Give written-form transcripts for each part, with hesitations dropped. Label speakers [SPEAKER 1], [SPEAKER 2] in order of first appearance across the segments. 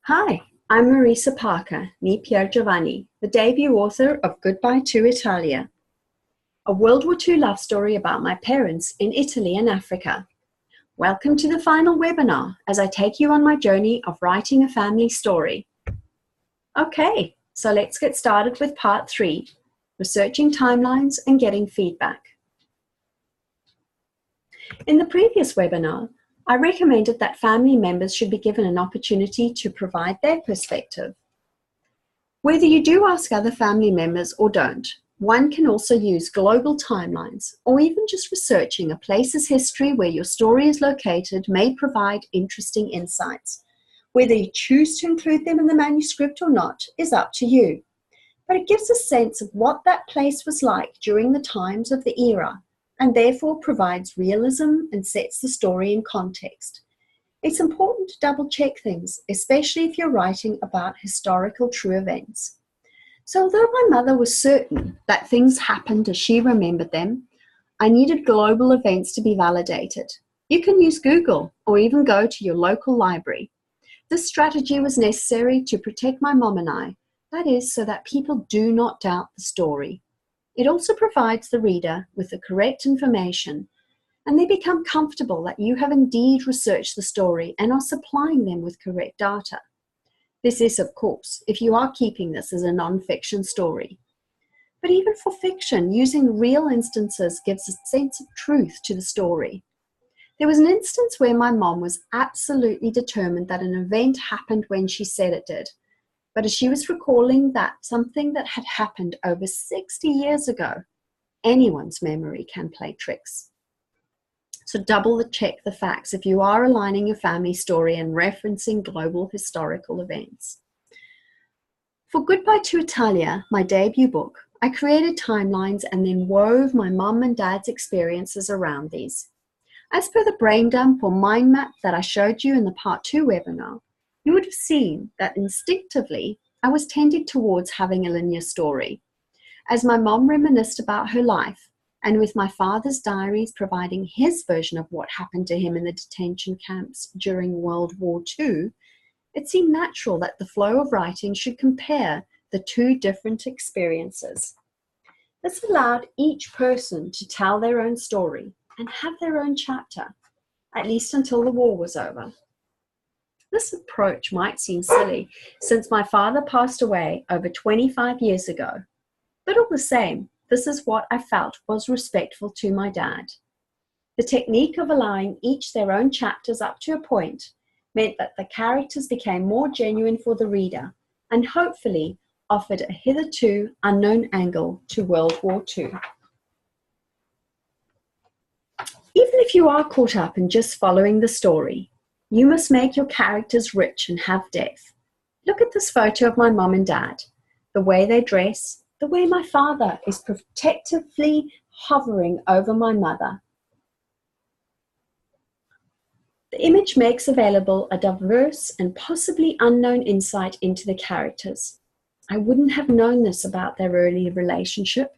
[SPEAKER 1] Hi, I'm Marisa Parker, nee Pier Giovanni, the debut author of Goodbye to Italia, a World War II love story about my parents in Italy and Africa. Welcome to the final webinar as I take you on my journey of writing a family story. Okay, so let's get started with part 3, researching timelines and getting feedback. In the previous webinar, I recommended that family members should be given an opportunity to provide their perspective. Whether you do ask other family members or don't, one can also use global timelines or even just researching a place's history where your story is located may provide interesting insights. Whether you choose to include them in the manuscript or not is up to you, but it gives a sense of what that place was like during the times of the era, and therefore provides realism and sets the story in context. It's important to double-check things, especially if you're writing about historical true events. So although my mother was certain that things happened as she remembered them, I needed global events to be validated. You can use Google or even go to your local library. This strategy was necessary to protect my mom and I, that is, so that people do not doubt the story. It also provides the reader with the correct information, and they become comfortable that you have indeed researched the story and are supplying them with correct data. This is, of course, if you are keeping this as a non-fiction story. But even for fiction, using real instances gives a sense of truth to the story. There was an instance where my mom was absolutely determined that an event happened when she said it did. But as she was recalling that something that had happened over 60 years ago, anyone's memory can play tricks. So double check the facts if you are aligning your family story and referencing global historical events. For Goodbye to Italia, my debut book, I created timelines and then wove my mom and dad's experiences around these. As per the brain dump or mind map that I showed you in the part 2 webinar, you would have seen that instinctively I was tending towards having a linear story. As my mom reminisced about her life, and with my father's diaries providing his version of what happened to him in the detention camps during World War II, it seemed natural that the flow of writing should compare the two different experiences. This allowed each person to tell their own story and have their own chapter, at least until the war was over. This approach might seem silly, since my father passed away over 25 years ago, but all the same, this is what I felt was respectful to my dad. The technique of allowing each their own chapters up to a point meant that the characters became more genuine for the reader and hopefully offered a hitherto unknown angle to World War II. Even if you are caught up in just following the story, you must make your characters rich and have depth. Look at this photo of my mom and dad, the way they dress, the way my father is protectively hovering over my mother. The image makes available a diverse and possibly unknown insight into the characters. I wouldn't have known this about their early relationship,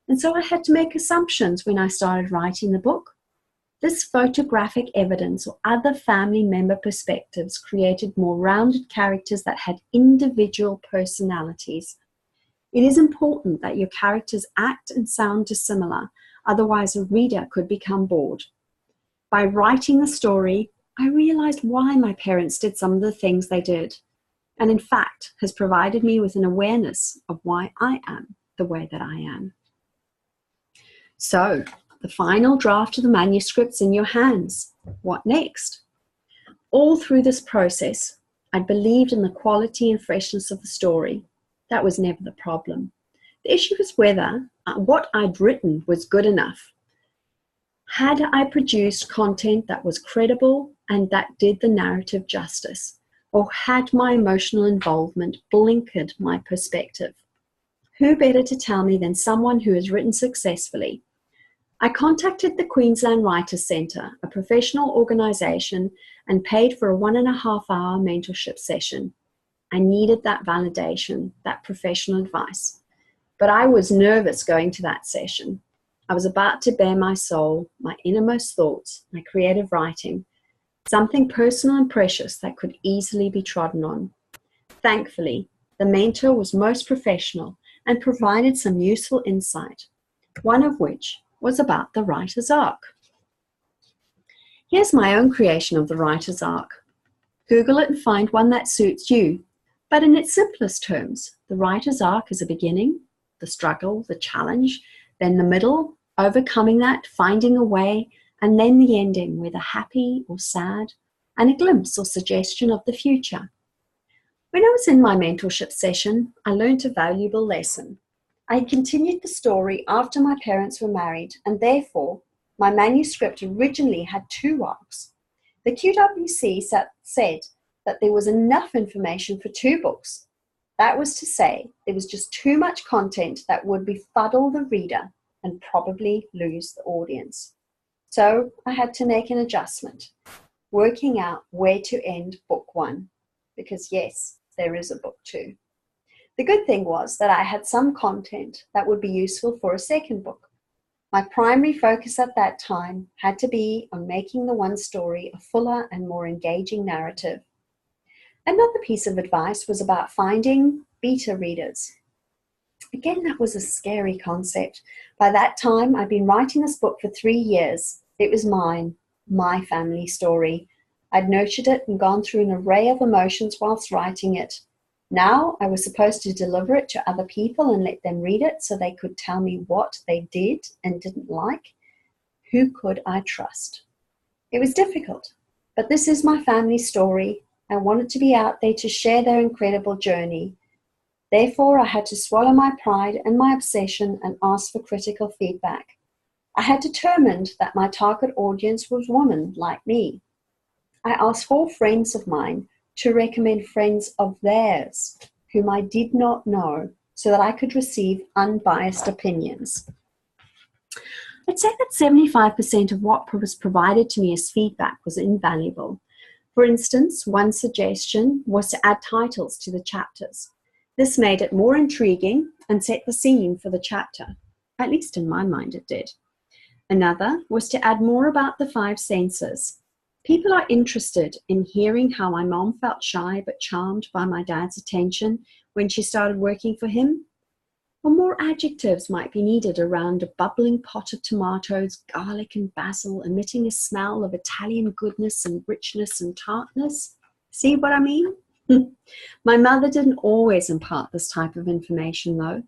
[SPEAKER 1] and so I had to make assumptions when I started writing the book. This photographic evidence or other family member perspectives created more rounded characters that had individual personalities. It is important that your characters act and sound dissimilar, otherwise a reader could become bored. By writing the story, I realized why my parents did some of the things they did, and in fact has provided me with an awareness of why I am the way that I am. So, the final draft of the manuscript's in your hands. What next? All through this process, I believed in the quality and freshness of the story. That was never the problem. The issue was whether what I'd written was good enough. Had I produced content that was credible and that did the narrative justice? Or had my emotional involvement blinkered my perspective? Who better to tell me than someone who has written successfully? I contacted the Queensland Writers Centre, a professional organisation, and paid for a 1.5-hour mentorship session. I needed that validation, that professional advice. But I was nervous going to that session. I was about to bare my soul, my innermost thoughts, my creative writing, something personal and precious that could easily be trodden on. Thankfully, the mentor was most professional and provided some useful insight, one of which was about the writer's arc. Here's my own creation of the writer's arc. Google it and find one that suits you. But in its simplest terms, the writer's arc is a beginning, the struggle, the challenge, then the middle, overcoming that, finding a way, and then the ending, whether happy or sad, and a glimpse or suggestion of the future. When I was in my mentorship session, I learned a valuable lesson. I had continued the story after my parents were married, and therefore my manuscript originally had 2 arcs. The QWC said that there was enough information for 2 books. That was to say, there was just too much content that would befuddle the reader and probably lose the audience. So I had to make an adjustment, working out where to end book 1, because yes, there is a book 2. The good thing was that I had some content that would be useful for a second book. My primary focus at that time had to be on making the one story a fuller and more engaging narrative. Another piece of advice was about finding beta readers. Again, that was a scary concept. By that time, I'd been writing this book for 3 years. It was mine, my family story. I'd nurtured it and gone through an array of emotions whilst writing it. Now I was supposed to deliver it to other people and let them read it so they could tell me what they did and didn't like. Who could I trust? It was difficult, but this is my family story. I wanted to be out there to share their incredible journey. Therefore, I had to swallow my pride and my obsession and ask for critical feedback. I had determined that my target audience was women like me. I asked 4 friends of mine to recommend friends of theirs whom I did not know so that I could receive unbiased opinions. I'd say that 75% of what was provided to me as feedback was invaluable. For instance, one suggestion was to add titles to the chapters. This made it more intriguing and set the scene for the chapter. At least in my mind it did. Another was to add more about the 5 senses. People are interested in hearing how my mom felt shy but charmed by my dad's attention when she started working for him. Or more adjectives might be needed around a bubbling pot of tomatoes, garlic and basil, emitting a smell of Italian goodness and richness and tartness. See what I mean? My mother didn't always impart this type of information though.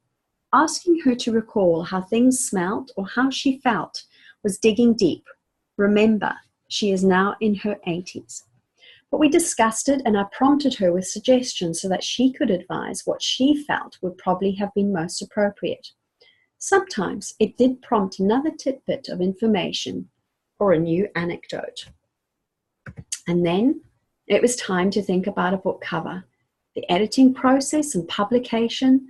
[SPEAKER 1] Asking her to recall how things smelt or how she felt was digging deep. Remember, she is now in her 80s. But we discussed it and I prompted her with suggestions so that she could advise what she felt would probably have been most appropriate. Sometimes it did prompt another tidbit of information or a new anecdote. And then it was time to think about a book cover, the editing process and publication.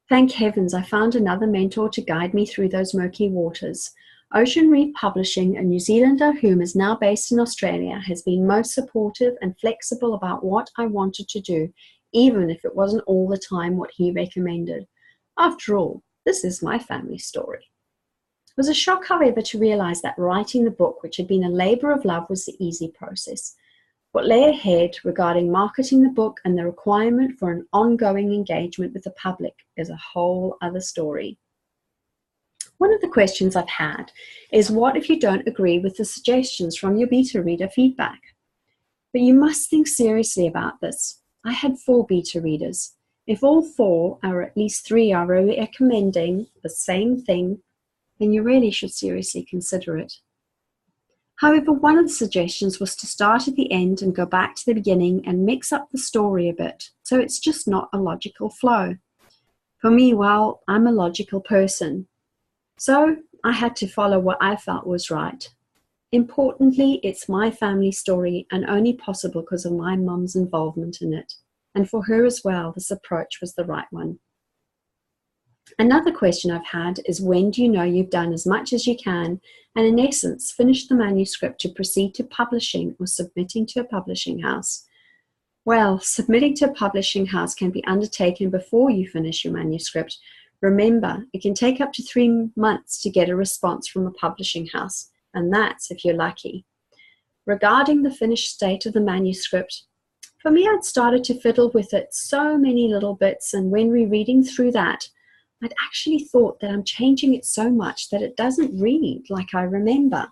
[SPEAKER 1] Thank heavens I found another mentor to guide me through those murky waters. Ocean Reef Publishing, a New Zealander whom is now based in Australia, has been most supportive and flexible about what I wanted to do, even if it wasn't all the time what he recommended. After all, this is my family story. It was a shock, however, to realize that writing the book, which had been a labor of love, was the easy process. What lay ahead regarding marketing the book and the requirement for an ongoing engagement with the public is a whole other story. One of the questions I've had is, what if you don't agree with the suggestions from your beta reader feedback? But you must think seriously about this. I had 4 beta readers. If all 4 or at least 3 are recommending the same thing, then you really should seriously consider it. However, one of the suggestions was to start at the end and go back to the beginning and mix up the story a bit, so it's just not a logical flow. For me, well, I'm a logical person. So I had to follow what I felt was right. Importantly, it's my family story and only possible because of my mum's involvement in it. And for her as well, this approach was the right one. Another question I've had is, when do you know you've done as much as you can and in essence finished the manuscript to proceed to publishing or submitting to a publishing house? Well, submitting to a publishing house can be undertaken before you finish your manuscript. Remember, it can take up to 3 months to get a response from a publishing house, and that's if you're lucky. Regarding the finished state of the manuscript, For me, I'd started to fiddle with it so many little bits, and when rereading through that, I'd actually thought that I'm changing it so much that it doesn't read like I remember.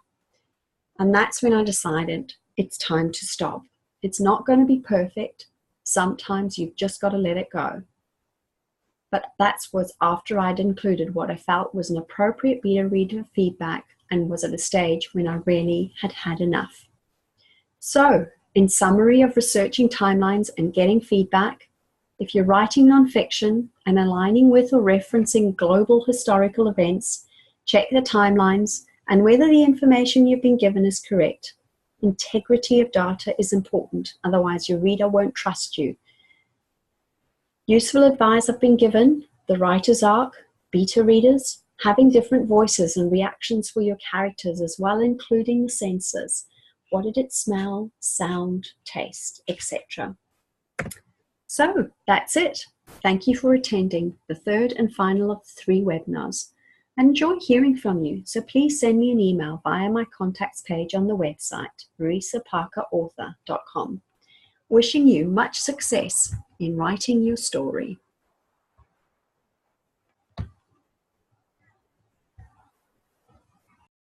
[SPEAKER 1] And that's when I decided it's time to stop. It's not going to be perfect. Sometimes you've just got to let it go. But that was after I'd included what I felt was an appropriate beta reader feedback and was at a stage when I really had had enough. So, in summary of researching timelines and getting feedback, if you're writing nonfiction and aligning with or referencing global historical events, check the timelines and whether the information you've been given is correct. Integrity of data is important, otherwise your reader won't trust you. Useful advice have been given: the writer's arc, beta readers, having different voices and reactions for your characters as well, including the senses. What did it smell, sound, taste, etc.? So that's it. Thank you for attending the third and final of the 3 webinars. I enjoy hearing from you, so please send me an email via my contacts page on the website, marisaparkerauthor.com. Wishing you much success in writing your story.